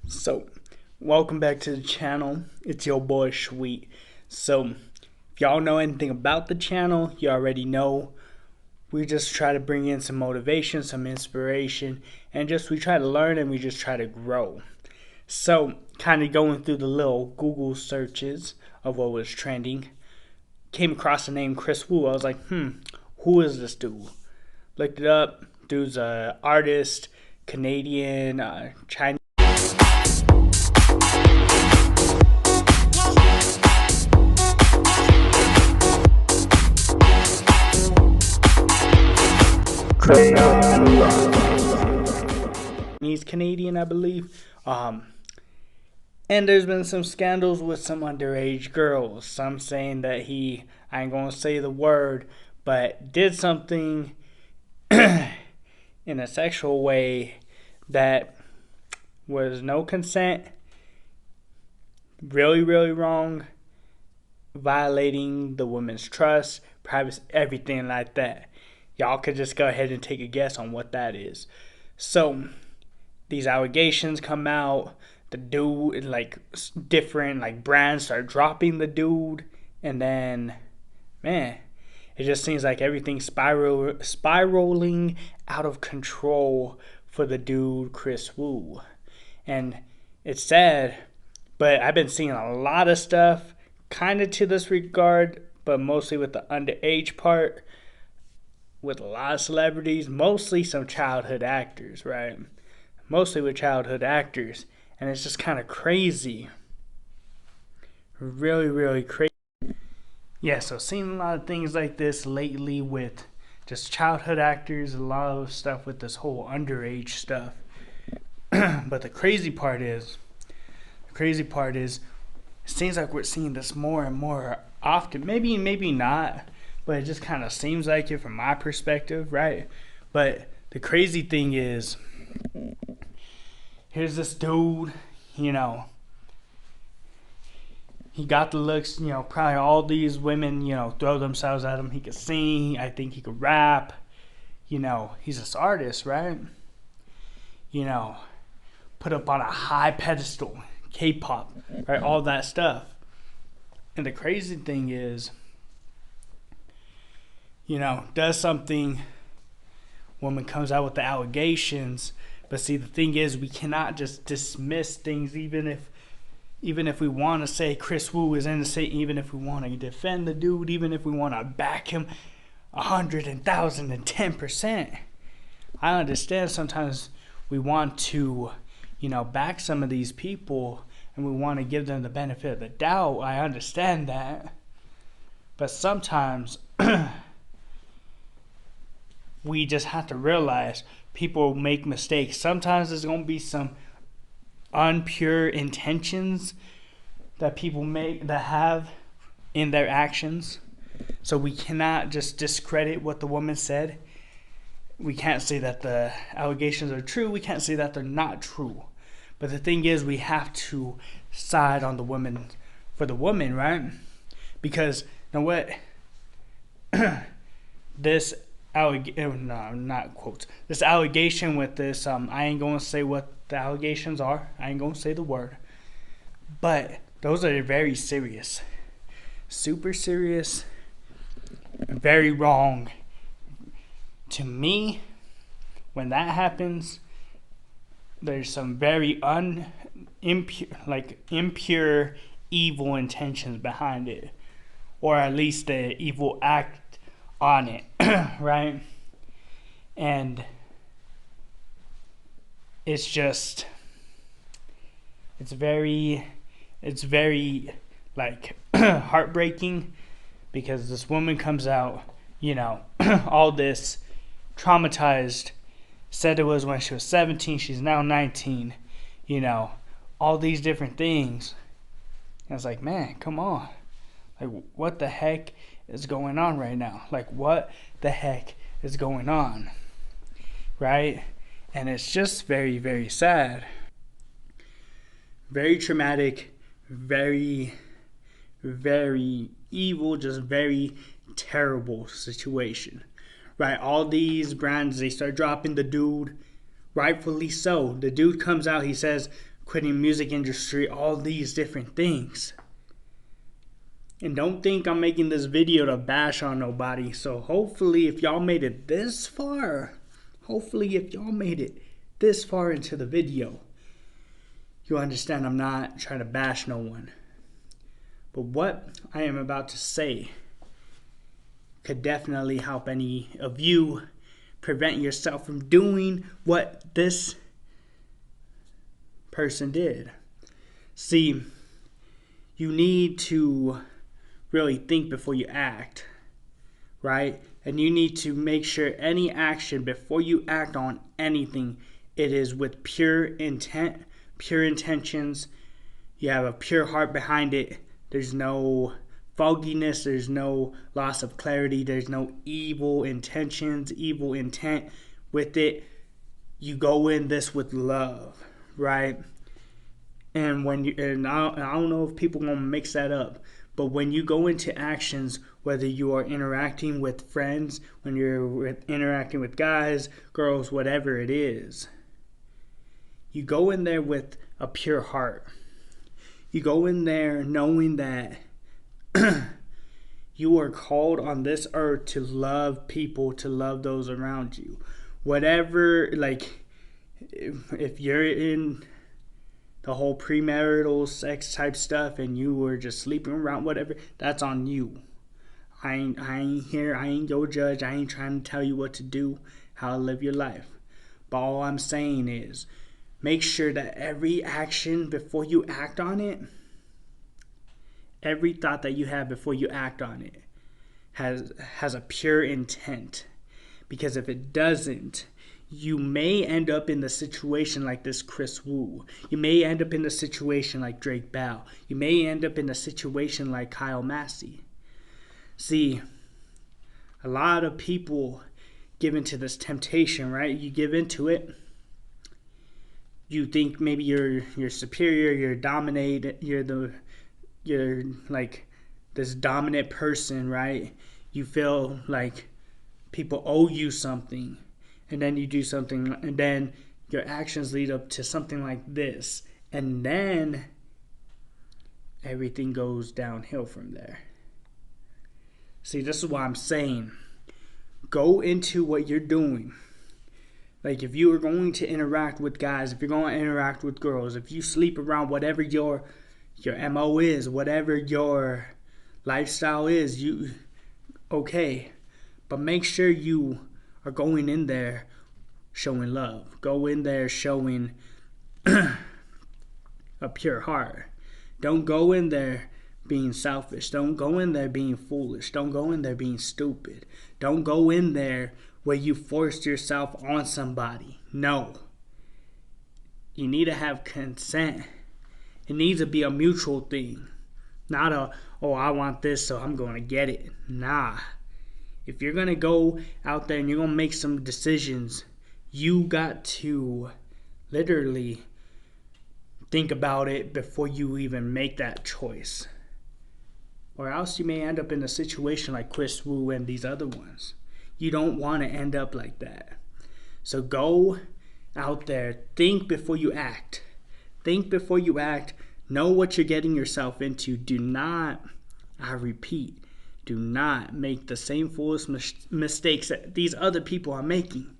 So, welcome back to the channel. It's your boy Sweet. So, if y'all know anything about the channel, you already know we just try to bring in some motivation, some inspiration, and just we try to learn and we just try to grow. So, kind of going through the little Google searches of what was trending, came across the name Kris. I was like, who is this dude? Looked it up. Dude's a artist, Canadian, Chinese. He's Canadian, I believe. And there's been some scandals with some underage girls. Some saying that I ain't gonna say the word, but did something in a sexual way that was no consent, really, really wrong, violating the woman's trust, privacy, everything like that. Y'all could just go ahead and take a guess on what that is. So these allegations come out. The dude, like different like brands start dropping the dude, and then, man, it just seems like everything's spiraling out of control for the dude Kris Wu, and it's sad. But I've been seeing a lot of stuff, kind of to this regard, but mostly with the underage part, with a lot of celebrities, mostly some childhood actors, right? Mostly with childhood actors. And it's just kind of crazy. Really, really crazy. Yeah, so seeing a lot of things like this lately with just childhood actors, a lot of stuff with this whole underage stuff. But the crazy part is, it seems like we're seeing this more and more often. Maybe not, but it just kind of seems like it from my perspective, right? But the crazy thing is, here's this dude, he got the looks, probably all these women, throw themselves at him. He could sing, I think he could rap, he's this artist, right? Put up on a high pedestal, K-pop, right? All that stuff. And the crazy thing is, does something, woman comes out with the allegations, but see, the thing is, we cannot just dismiss things, even if we want to say Kris Wu is innocent, even if we want to defend the dude, even if we want to back him 110%. I understand sometimes we want to, back some of these people and we want to give them the benefit of the doubt. I understand that. But sometimes we just have to realize people make mistakes. Sometimes there's going to be some unpure intentions that people have in their actions. So we cannot just discredit what the woman said. We can't say that the allegations are true. We can't say that they're not true. But the thing is, we have to side on the woman for the woman, right? Because you know what? This this allegation with this, I ain't gonna say what the allegations are. I ain't gonna say the word. But those are very serious. Super serious. Very wrong. To me, when that happens, there's some very impure, evil intentions behind it. Or at least the evil act on it, right? And it's very like heartbreaking, because this woman comes out, all this traumatized, said it was when she was 17, she's now 19, all these different things. And it's like, man, come on. Like, what the heck is going on right now? Like, what the heck is going on? Right? And it's just very, very sad. Very traumatic. Very, very evil. Just very terrible situation. Right? All these brands, they start dropping the dude. Rightfully so. The dude comes out, he says, quitting music industry, all these different things. And don't think I'm making this video to bash on nobody. So hopefully if y'all made it this far, into the video, you understand I'm not trying to bash no one. But what I am about to say could definitely help any of you prevent yourself from doing what this person did. See, you need to really think before you act, right? And you need to make sure any action, before you act on anything, it is with pure intent, pure intentions. You have a pure heart behind it. There's no fogginess, there's no loss of clarity, there's no evil intentions, evil intent with it. You go in this with love, right? And I don't know if people gonna mix that up, but when you go into actions, whether you are interacting with friends, when you're interacting with guys, girls, whatever it is, you go in there with a pure heart. You go in there knowing that you are called on this earth to love people, to love those around you. Whatever, like, if you're in the whole premarital sex type stuff and you were just sleeping around, whatever, that's on you. I ain't here, I ain't your judge, I ain't trying to tell you what to do, how to live your life. But all I'm saying is, make sure that every action before you act on it, every thought that you have before you act on it has a pure intent. Because if it doesn't, you may end up in the situation like this Kris Wu. You may end up in the situation like Drake Bell. You may end up in a situation like Kyle Massey. See, a lot of people give into this temptation, right? You give into it. You think maybe you're superior, you're dominate, you're like this dominant person, right? You feel like people owe you something, and then you do something, and then your actions lead up to something like this, and then everything goes downhill from there. See, this is what I'm saying. Go into what you're doing. Like, if you are going to interact with guys, if you're going to interact with girls, if you sleep around, whatever your MO is, whatever your lifestyle is, okay. But make sure you are going in there showing love. Go in there showing a pure heart. Don't go in there being selfish. Don't go in there being foolish. Don't go in there being stupid. Don't go in there where you forced yourself on somebody. No. You need to have consent. It needs to be a mutual thing. Not I want this, so I'm going to get it. Nah. If you're going to go out there and you're going to make some decisions, you got to literally think about it before you even make that choice. Or else you may end up in a situation like Kris Wu and these other ones. You don't want to end up like that. So go out there. Think before you act. Think before you act. Know what you're getting yourself into. Do not, I repeat, do not make the same foolish mistakes that these other people are making.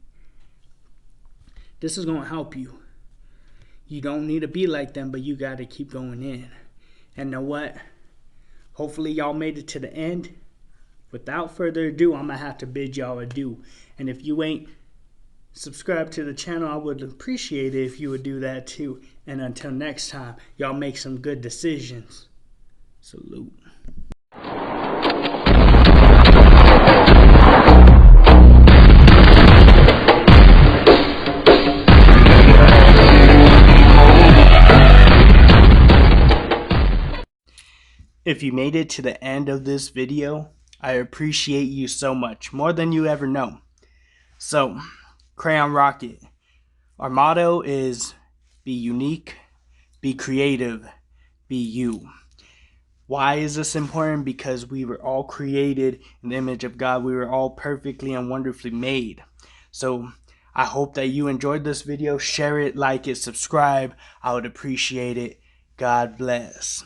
This is going to help you. You don't need to be like them, but you got to keep going in. And know what? Hopefully y'all made it to the end. Without further ado, I'm going to have to bid y'all adieu. And if you ain't subscribed to the channel, I would appreciate it if you would do that too. And until next time, y'all make some good decisions. Salute. If you made it to the end of this video, I appreciate you so much, more than you ever know. So, Crayon Rocket, our motto is be unique, be creative, be you. Why is this important? Because we were all created in the image of God. We were all perfectly and wonderfully made. So I hope that you enjoyed this video. Share it, like it, subscribe. I would appreciate it. God bless.